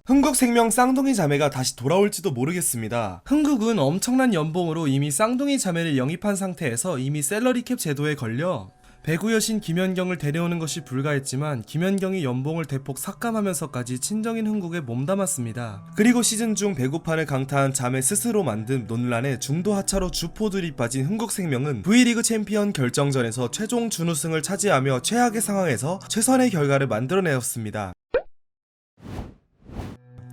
흥국생명 쌍둥이 자매가 다시 돌아올지도 모르겠습니다. 흥국은 엄청난 연봉으로 이미 쌍둥이 자매를 영입한 상태에서 이미 셀러리캡 제도에 걸려 배구 여신 김연경을 데려오는 것이 불가했지만 김연경이 연봉을 대폭 삭감하면서까지 친정인 흥국에 몸담았습니다. 그리고 시즌 중 배구판을 강타한 자매 스스로 만든 논란에 중도 하차로 주포들이 빠진 흥국생명은 V리그 챔피언 결정전에서 최종 준우승을 차지하며 최악의 상황에서 최선의 결과를 만들어내었습니다.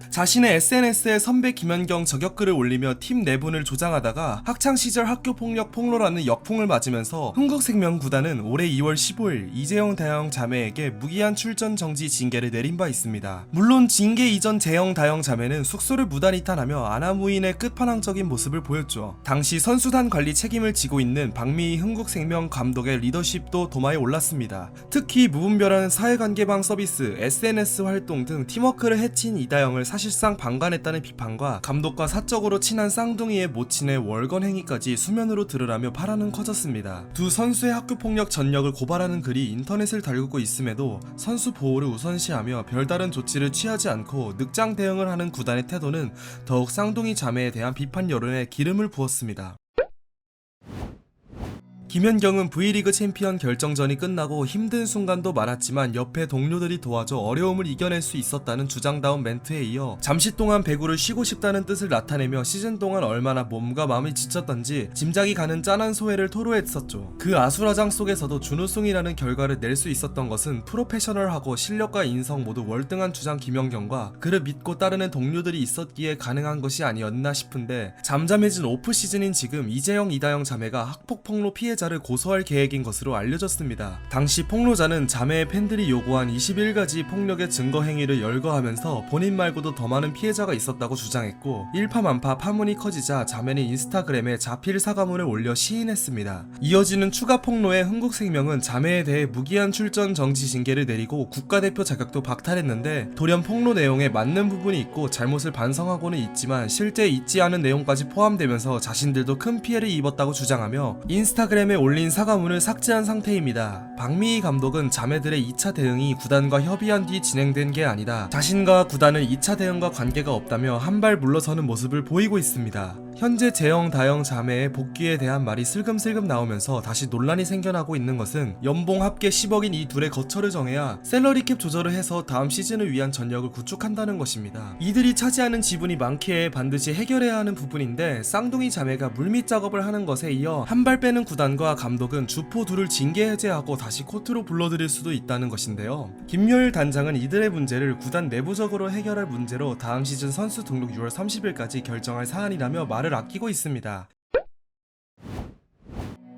자신의 SNS에 선배 김연경 저격글을 올리며 팀 내분을 조장하다가 학창시절 학교폭력 폭로라는 역풍을 맞으면서 흥국생명 구단은 올해 2월 15일 이재영 다영 자매에게 무기한 출전 정지 징계를 내린 바 있습니다. 물론 징계 이전 재영 다영 자매는 숙소를 무단이탈하며 아나무인의 끝판왕적인 모습을 보였죠. 당시 선수단 관리 책임을 지고 있는 박미희 흥국생명 감독의 리더십도 도마에 올랐습니다. 특히 무분별한 사회관계방 서비스, SNS 활동 등 팀워크를 해친 이다영을 사실상 방관했다는 비판과 감독과 사적으로 친한 쌍둥이의 모친의 월건 행위까지 수면으로 드러나며 파란은 커졌습니다. 두 선수의 학교폭력 전력을 고발하는 글이 인터넷을 달구고 있음에도 선수 보호를 우선시하며 별다른 조치를 취하지 않고 늑장 대응을 하는 구단의 태도는 더욱 쌍둥이 자매에 대한 비판 여론에 기름을 부었습니다. 김연경은 V리그 챔피언 결정전이 끝나고 힘든 순간도 많았지만 옆에 동료들이 도와줘 어려움을 이겨낼 수 있었다는 주장다운 멘트에 이어 잠시 동안 배구를 쉬고 싶다는 뜻을 나타내며 시즌 동안 얼마나 몸과 마음이 지쳤던지 짐작이 가는 짠한 소회를 토로했었죠. 그 아수라장 속에서도 준우승이라는 결과를 낼 수 있었던 것은 프로페셔널하고 실력과 인성 모두 월등한 주장 김연경과 그를 믿고 따르는 동료들이 있었기에 가능한 것이 아니었나 싶은데 잠잠해진 오프 시즌인 지금 이재영 이다영 자매가 학폭 폭로 피해자를 고소할 계획인 것으로 알려졌습니다. 당시 폭로자는 자매의 팬들이 요구한 21가지 폭력의 증거 행위를 열거하면서 본인 말고도 더 많은 피해자가 있었다고 주장했고 일파만파 파문이 커지자 자매는 인스타그램에 자필 사과문을 올려 시인했습니다. 이어지는 추가 폭로에 흥국생명은 자매에 대해 무기한 출전 정지 징계를 내리고 국가대표 자격도 박탈했는데 돌연 폭로 내용에 맞는 부분이 있고 잘못을 반성하고는 있지만 실제 있지 않은 내용까지 포함되면서 자신들도 큰 피해를 입었다고 주장하며 인스타그램에 올린 사과문을 삭제한 상태입니다. 박미희 감독은 자매들의 2차 대응이 구단과 협의한 뒤 진행된 게 아니다. 자신과 구단은 2차 대응과 관계가 없다며 한 발 물러서는 모습을 보이고 있습니다. 현재 재영 다영 자매의 복귀에 대한 말이 슬금슬금 나오면서 다시 논란이 생겨나고 있는 것은 연봉 합계 10억인 이 둘의 거처를 정해야 셀러리캡 조절을 해서 다음 시즌을 위한 전력을 구축한다는 것입니다. 이들이 차지하는 지분이 많기에 반드시 해결해야 하는 부분인데 쌍둥이 자매가 물밑 작업을 하는 것에 이어 한 발 빼는 구단과 감독은 주포 둘을 징계 해제하고 다시 코트로 불러들일 수도 있다는 것인데요. 김요일 단장은 이들의 문제를 구단 내부적으로 해결할 문제로 다음 시즌 선수 등록 6월 30일까지 결정할 사안이라며 말을 아끼고 있습니다.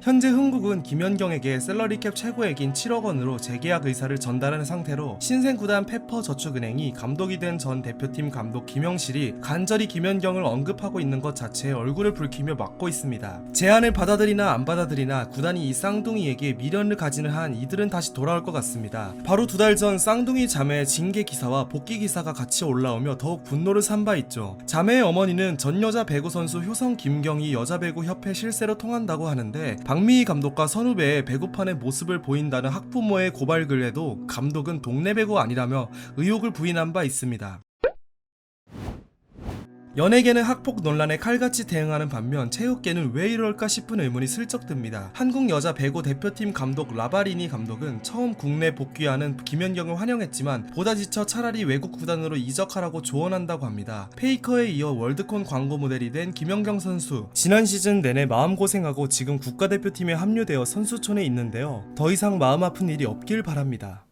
현재 흥국은 김연경에게 셀러리캡 최고액인 7억 원으로 재계약 의사를 전달한 상태로 신생구단 페퍼저축은행이 감독이 된 전 대표팀 감독 김영실이 간절히 김연경을 언급하고 있는 것 자체에 얼굴을 붉히며 막고 있습니다. 제안을 받아들이나 안 받아들이나 구단이 이 쌍둥이에게 미련을 가지는 한 이들은 다시 돌아올 것 같습니다. 바로 두 달 전 쌍둥이 자매의 징계 기사와 복귀 기사가 같이 올라오며 더욱 분노를 산 바 있죠. 자매의 어머니는 전 여자 배구 선수 효성 김경희 여자배구 협회 실세로 통한다고 하는데 박미희 감독과 선후배의 배구판의 모습을 보인다는 학부모의 고발글에도 감독은 동네 배구 아니라며 의혹을 부인한 바 있습니다. 연예계는 학폭 논란에 칼같이 대응하는 반면 체육계는 왜 이럴까 싶은 의문이 슬쩍 듭니다. 한국 여자 배구 대표팀 감독 라바리니 감독은 처음 국내 복귀하는 김연경을 환영했지만 보다 지쳐 차라리 외국 구단으로 이적하라고 조언한다고 합니다. 페이커에 이어 월드콘 광고 모델이 된 김연경 선수, 지난 시즌 내내 마음고생하고 지금 국가대표팀에 합류되어 선수촌에 있는데요. 더 이상 마음 아픈 일이 없길 바랍니다.